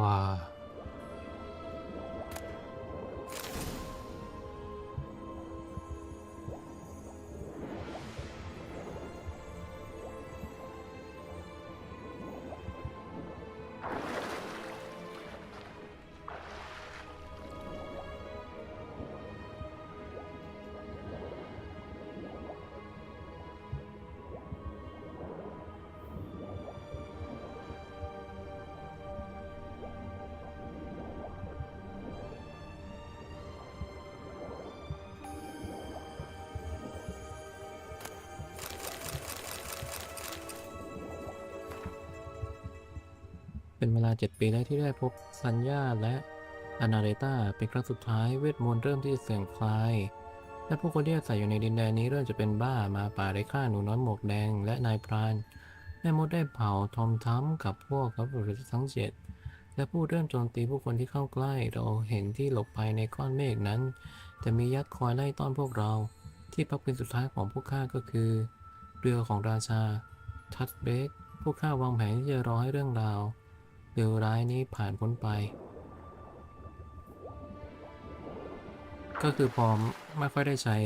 ว้าเป็นเวลา7 ปีแล้วที่ได้พบซัญญาและอนาเรต้าเป็นครั้งสุดท้ายเวทมนต์เริ่มที่จะเสื่อมคลายและผู้คนที่อาศัยอยู่ในดินแดนนี้เริ่มจะเป็นบ้ามาป่าได้ฆ่าหนูน้อยหมวกแดงและนายพรานแม่มดได้เผาทอมทั้มกับพวกกับรุษทั้ง7และผู้เริ่มโจมตีผู้คนที่เข้าใกล้เราเห็นที่หลบภัยในก้อนเมฆนั้นจะมียักษ์คอยไล่ต้อนพวกเราที่พักเป็นสุดท้ายของพวกข้าก็คือเรือของราชาทัตเบกพวกข้าวางแผนที่จะรอให้เรื่องราวเลวร้ายนี้ผ่านพ้นไปก็คือพอไม่ค่อยได้ใช้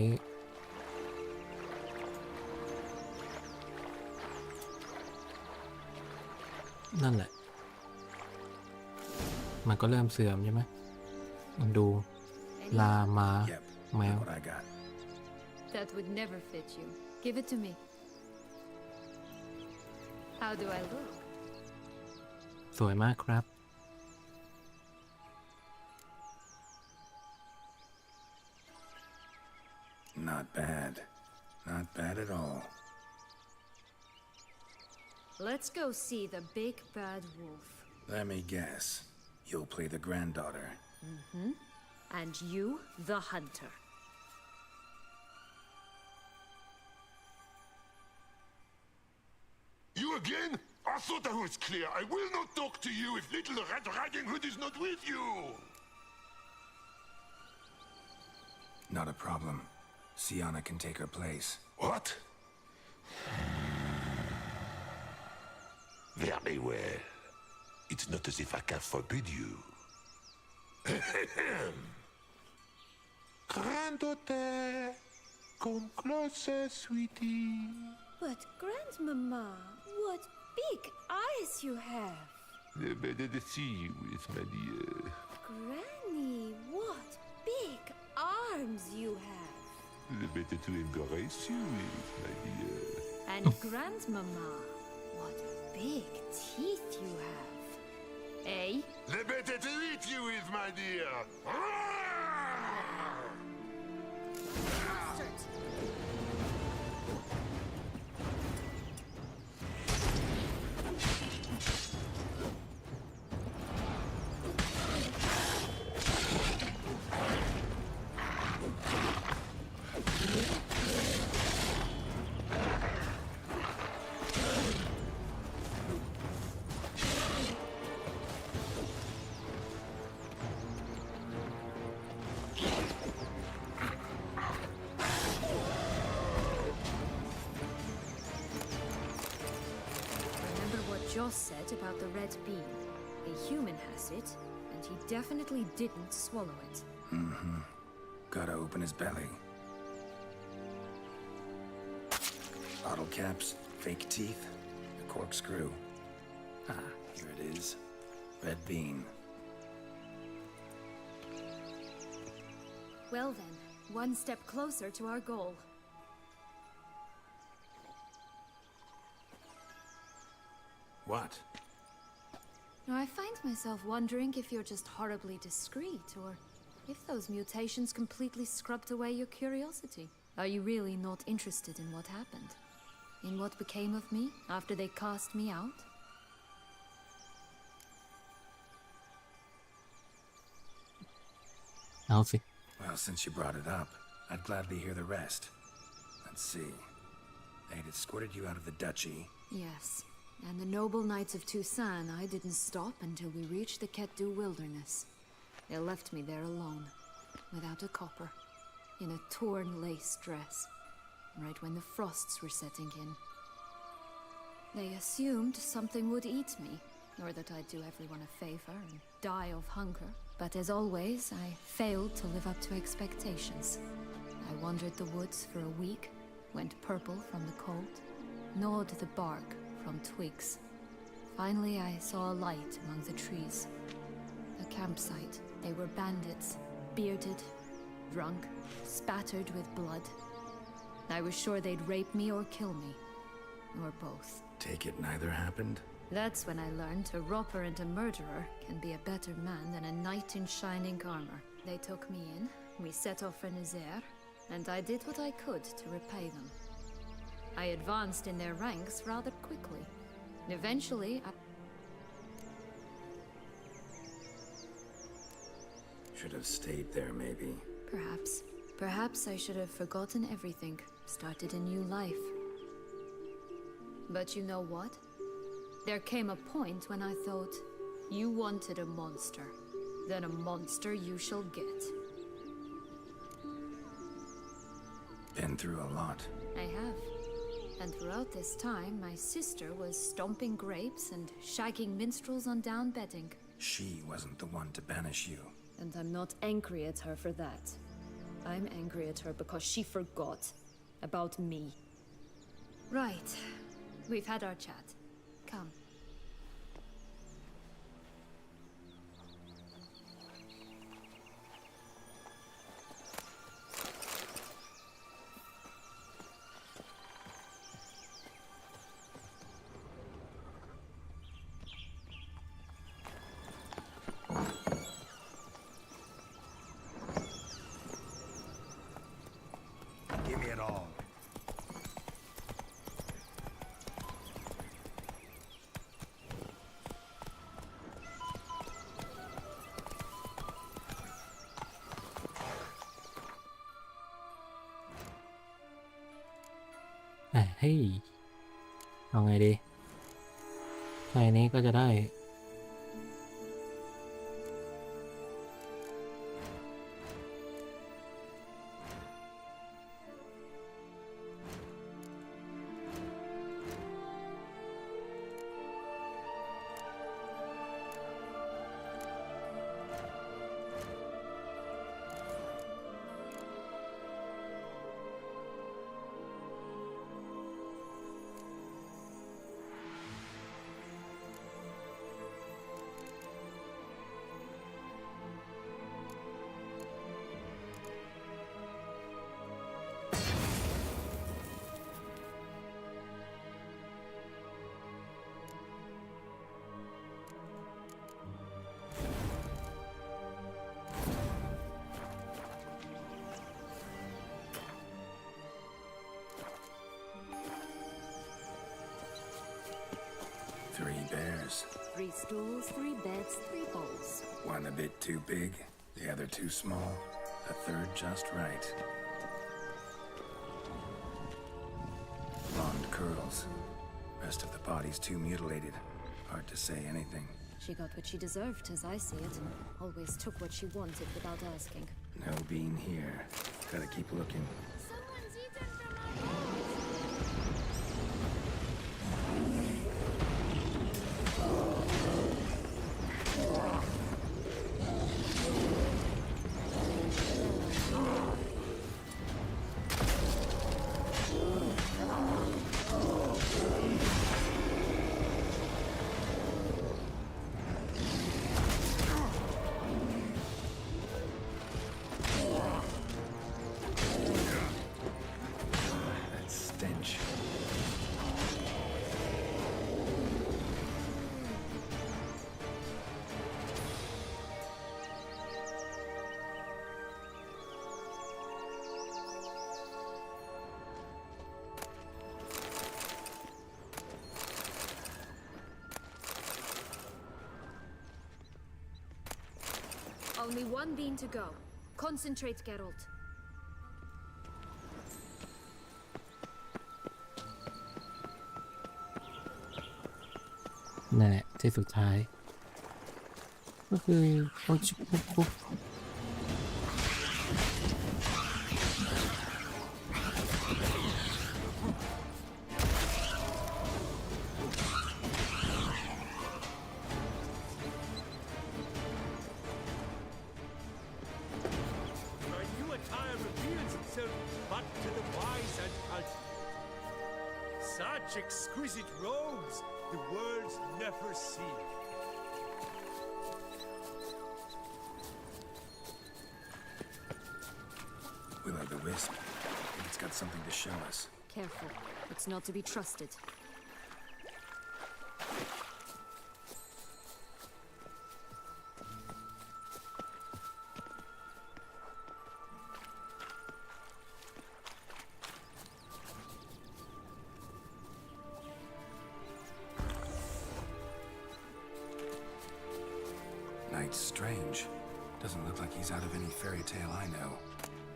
นั่นแหละมันก็เริ่มเสื่อมใช่ไหมดูลามาแมว That would never fit you. Give it to me. How do I look? สวยมากครับ Not bad. Not bad at all. Let's go see the big bad wolf. Let me guess. You'll play the granddaughter. Mm-hmm. And you, the hunter. You again? I thought I was clear. I will not talk to you if little Red Riding Hood is not with you. Not a problem. Sienna can take her place. What? Very well. It's not as if I can forbid you. Granddaughter, come closer, sweetie. But Grandmama, what big eyes you have! The better to see you with, my dear. Granny, what big arms you have! The better to embrace you with, my dear. And Grandmama, what big teeth you have. Eh? The better to eat you with, my dear. Joss said about the red bean. A human has it, and he definitely didn't swallow it. Mm-hmm. Gotta open his belly. Bottle caps, fake teeth, a corkscrew. Ah, here it is. Red bean. Well then, one step closer to our goal. What? Now, I find myself wondering if you're just horribly discreet, or if those mutations completely scrubbed away your curiosity. Are you really not interested in what happened? In what became of me after they cast me out? Alfie. Well, since you brought it up, I'd gladly hear the rest. Let's see. They'd escorted you out of the duchy. Yes. And the noble knights of Tucson, I didn't stop until we reached the Ketdu wilderness. They left me there alone, without a copper, in a torn lace dress, right when the frosts were setting in. They assumed something would eat me, nor that I'd do everyone a favor and die of hunger. But as always, I failed to live up to expectations. I wandered the woods for a week, went purple from the cold, gnawed the bark from twigs. Finally, I saw a light among the trees. A campsite. They were bandits, bearded, drunk, spattered with blood. I was sure they'd rape me or kill me, or both. Take it neither happened? That's when I learned a robber and a murderer can be a better man than a knight in shining armor. They took me in, we set off for Nazaire, and I did what I could to repay them. I advanced in their ranks rather quickly. Eventually, Should have stayed there, maybe. Perhaps. Perhaps I should have forgotten everything, started a new life. But you know what? There came a point when I thought, you wanted a monster. Then a monster you shall get. Been through a lot. I have. And throughout this time, my sister was stomping grapes and shagging minstrels on down bedding. She wasn't the one to banish you. And I'm not angry at her for that. I'm angry at her because she forgot about me. Right. We've had our chat. Come. Give me it all.เฮ้ยเอาไงดีใช่นี้ก็จะได้Three bears. 3 stools, 3 beds, 3 bowls. One a bit too big, the other too small, a third just right. Blonde curls. Rest of the body's too mutilated. Hard to say anything. She got what she deserved, as I see it. Always took what she wanted without asking. No bean here. Gotta keep looking. Someone's eaten from our bowls. That stench. Only one bean to go. Concentrate, Geralt. นั่นแหละที่สุดท้ายก็คือโอ้ชุบปุ๊บ Such exquisite robes the world's never seen. Will-o'-the-wisp. I think it's got something to show us. Careful. It's not to be trusted. Knight's strange. Doesn't look like he's out of any fairy tale I know.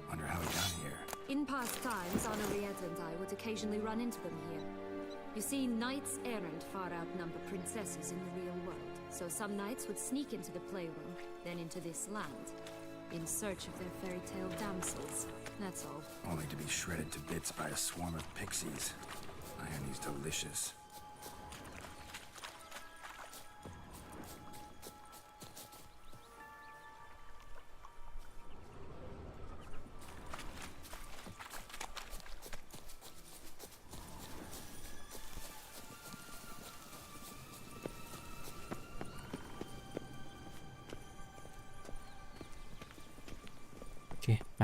Wonder how he got here. In past times, Henrietta and I would occasionally run into them here. You see, knights errant far outnumber princesses in the real world. So some knights would sneak into the playroom, then into this land, in search of their fairy tale damsels. That's all. Only to be shredded to bits by a swarm of pixies. Irony's delicious. Okay, ไป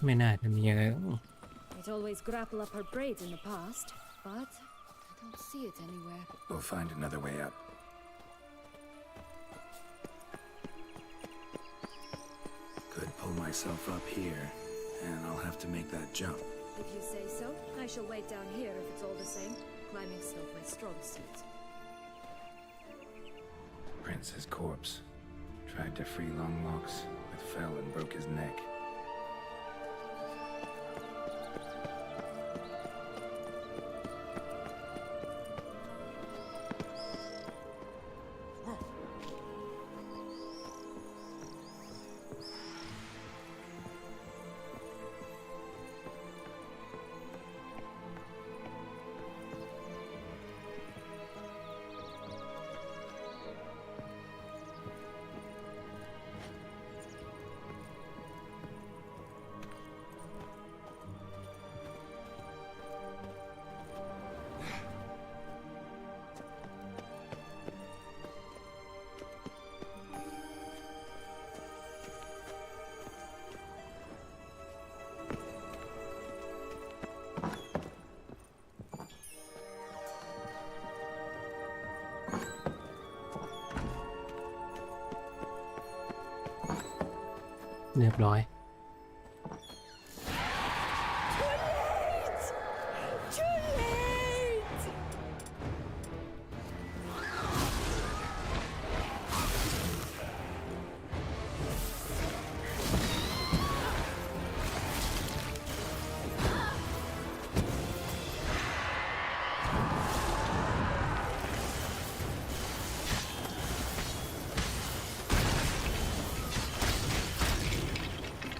ไม่น่าจะมีอะไร I'd always grapple up her braids in the past, but I don't see it anywhere. We'll find another way up. Could pull myself up here, and I'll have to make that jump. If you say so, I shall wait down here if it's all the same. Climbing's not my strong suit. Prince's corpse. Tried to free Longlocks, but fell and broke his neck.เรียบร้อย I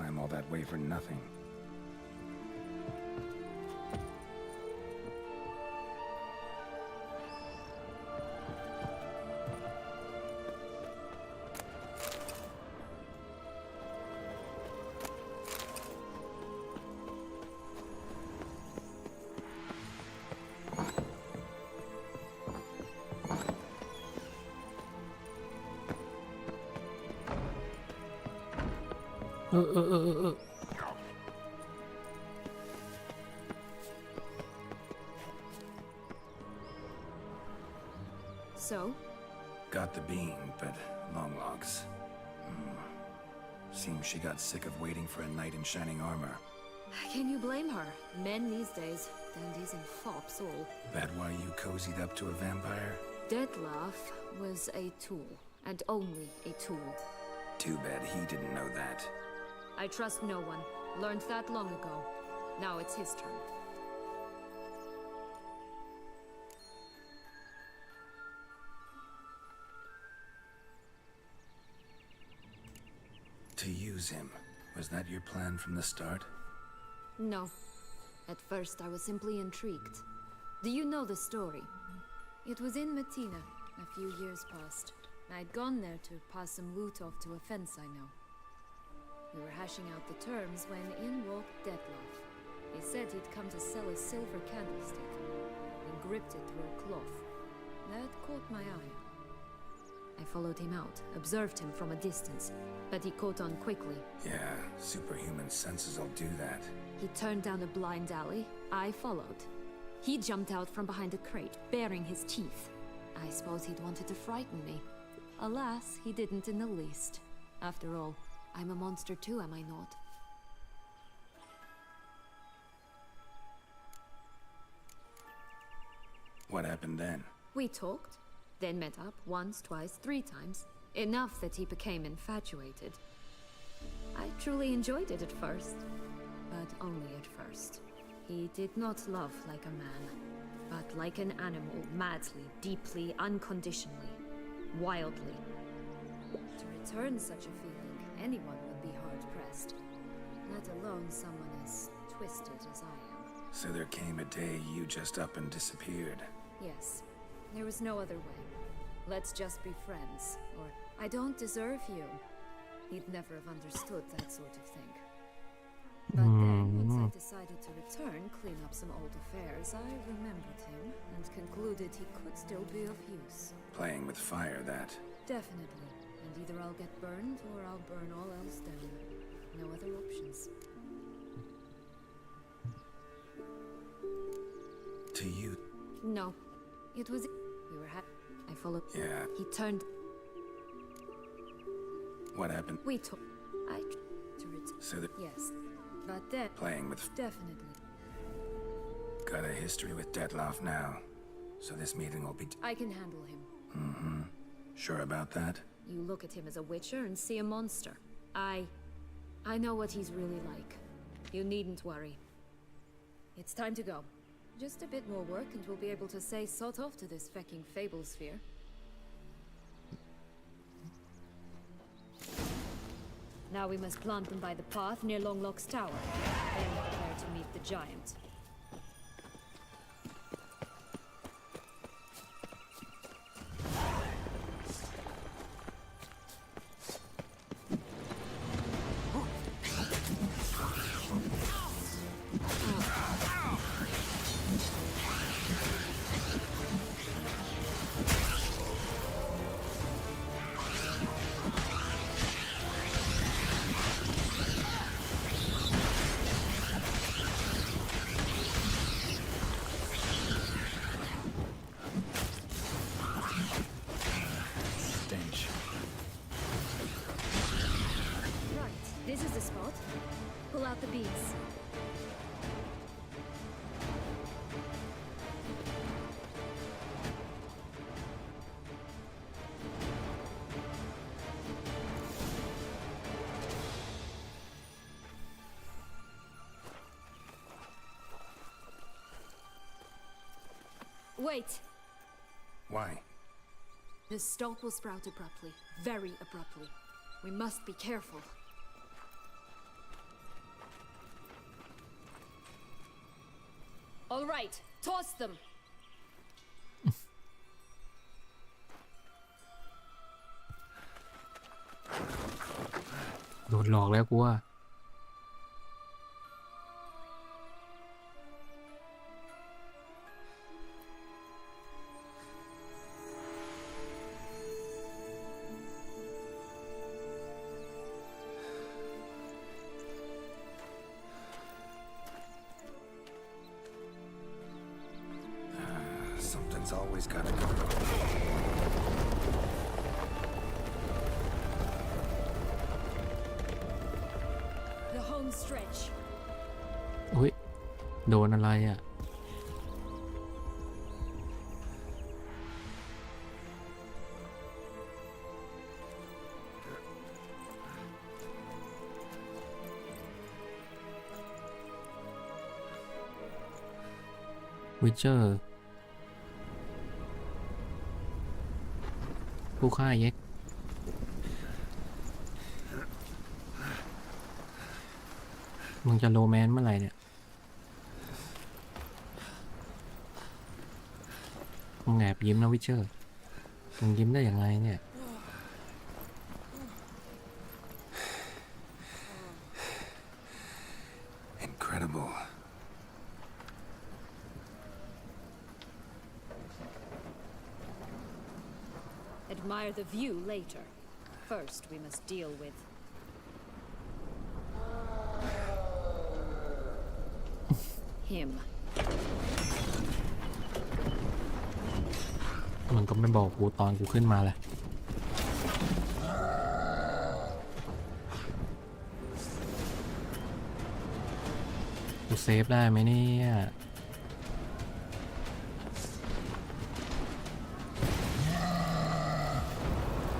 climb all that way for nothing. So? Got the beam, but long logs. Seems she got sick of waiting for a knight in shining armor. Can you blame her? Men these days, dandies and fops all. That why you cozied up to a vampire? Detlef was a tool, and only a tool. Too bad he didn't know that. I trust no one. Learned that long ago. Now it's his turn. To use him. Was that your plan from the start? No. At first, I was simply intrigued. Do you know the story? It was in Matina, a few years past. I'd gone there to pass some loot off to a fence I know. We were hashing out the terms when in walked Detlef. He said he'd come to sell a silver candlestick, and gripped it through a cloth. That caught my eye. I followed him out, observed him from a distance, but he caught on quickly. Yeah, superhuman senses will do that. He turned down a blind alley. I followed. He jumped out from behind a crate, baring his teeth. I suppose he'd wanted to frighten me. Alas, he didn't in the least. After all, I'm a monster too, am I not? What happened then? We talked, then met up once, twice, 3 times. Enough that he became infatuated. I truly enjoyed it at first, but only at first. He did not love like a man, but like an animal, madly, deeply, unconditionally, wildly. To return such a feeling, anyone would be hard-pressed, let alone someone as twisted as I am. So there came a day you just up and disappeared. Yes, there was no other way. Let's just be friends, or I don't deserve you. He'd never have understood that sort of thing. But then, once I decided to return, clean up some old affairs, I remembered him and concluded he could still be of use. Playing with fire, that. Definitely. And either I'll get burned or I'll burn all else down. No other options. To you. No. It was... We were I followed... Yeah. He turned... What happened? We took... I... To return... So that... Yes. But then... Playing with... Definitely. Got a history with Detlef now. So this meeting will be... I can handle him. Mm-hmm. Sure about that? You look at him as a witcher and see a monster. I know what he's really like. You needn't worry. It's time to go. Just a bit more work and we'll be able to say sod off to this fecking fable sphere. Now we must plant them by the path near Longlock's tower. Then prepare to meet the giant. Stench. Right, this is the spot. Pull out the beads. Wait! Why? The stalk will sprout abruptly. Very abruptly. We must be careful. All right, toss them. โดนหลอกแล้วกูว่า Something's always gotta go. The home stretch. อุ้ยโดนอะไรอ่ะ วิเชอร์ ผู้ฆ่าเย็ก มึงจะโรแมนต์เมื่อไหร่เนี่ย มึงแอบยิ้มนะวิเชอร์ มึงยิ้มได้อย่างไรเนี่ย Incredible. Admire the view later. First, we must deal with him. มึงก็ไม่บอกกูตอนกูขึ้นมาแหละ กูเซฟได้ไหมเนี่ย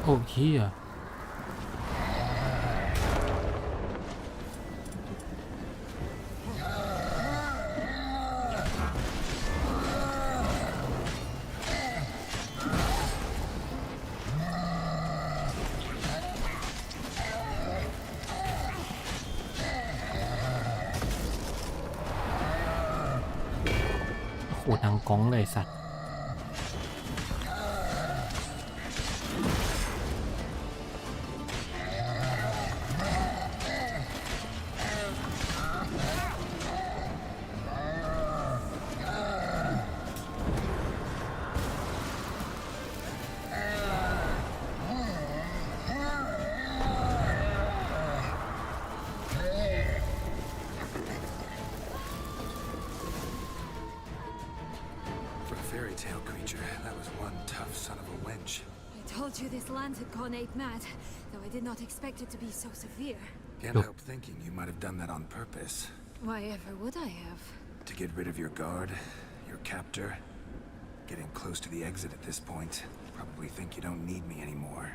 โอ้เฮียโอ้ดังก้องเลยสัตว์ For a fairy tale creature, that was one tough son of a wench. I told you this land had gone ape mad, though I did not expect it to be so severe. Can't Look. help thinking you might have done that on purpose. Why ever would I have? To get rid of your guard, your captor. Getting close to the exit at this point. Probably think you don't need me anymore.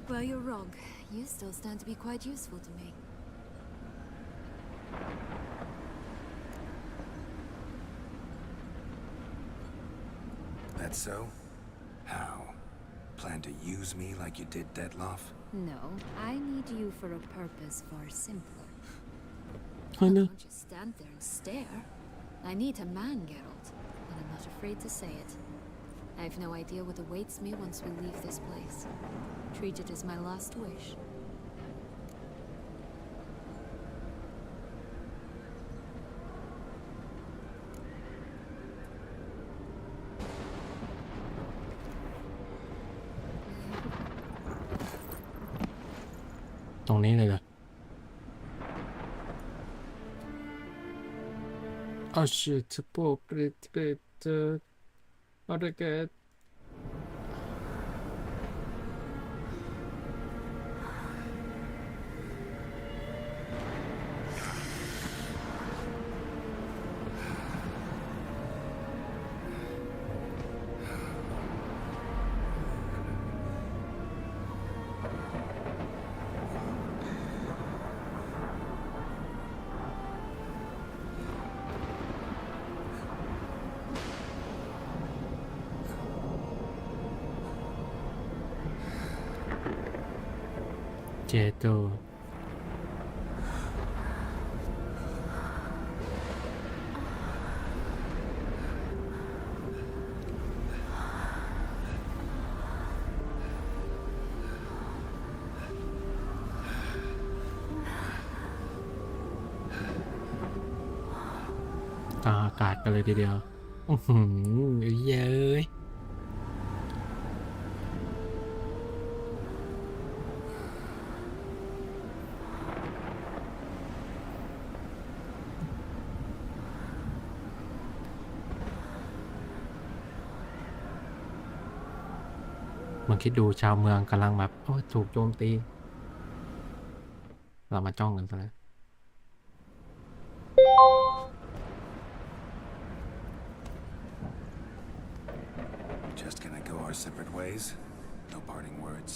Well, you're wrong. You still stand to be quite useful to me. That so? How? Plan to use me like you did Detloff? No, I need you for a purpose far simpler. เฮ้ย I เนอะ can't just stand there and stare. I need a man, Geralt, and I'm not afraid to say it. I have no idea what awaits me once we leave this place. Treat it as my last wish. ตรงนี้เลยเหรอ Oh shit, Alright. Cieto. กลางอากาศกันเลยทีเดียวอื้อหือเย้ยมันคิดดูชาวเมืองกำลังแบบโอ้ถูกโจมตี เรามาจ้องกันซะแล้ว Just gonna go our separate ways? No parting words.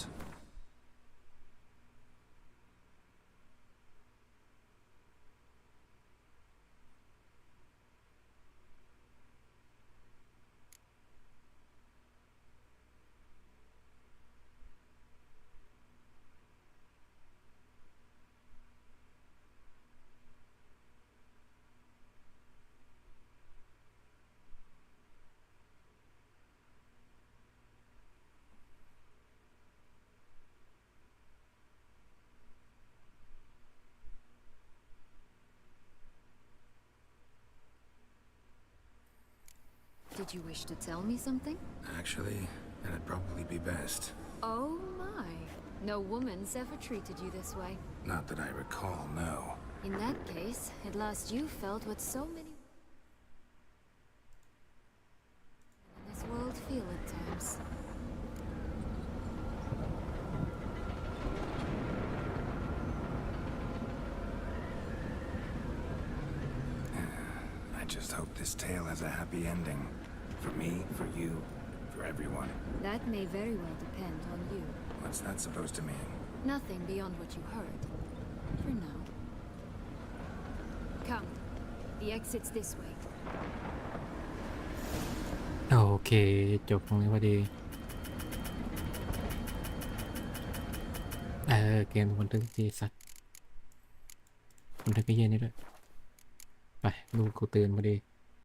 Did you wish to tell me something? Actually, it'd probably be best. Oh my. No woman's ever treated you this way. Not that I recall, no. In that case, at last you felt what so many in this world feel at times. I just hope this tale has a happy ending. For me, for you, for everyone. That may very well depend on you. What's that supposed to mean? Nothing beyond what you heard. For now. Come. The exit's this way. โอเคจบตรงนี้พอดีเกมบันทึกทีสัตว์บันทึกไอ้เหี้ยนี่ด้วยไปลูกกูตื่นพอดี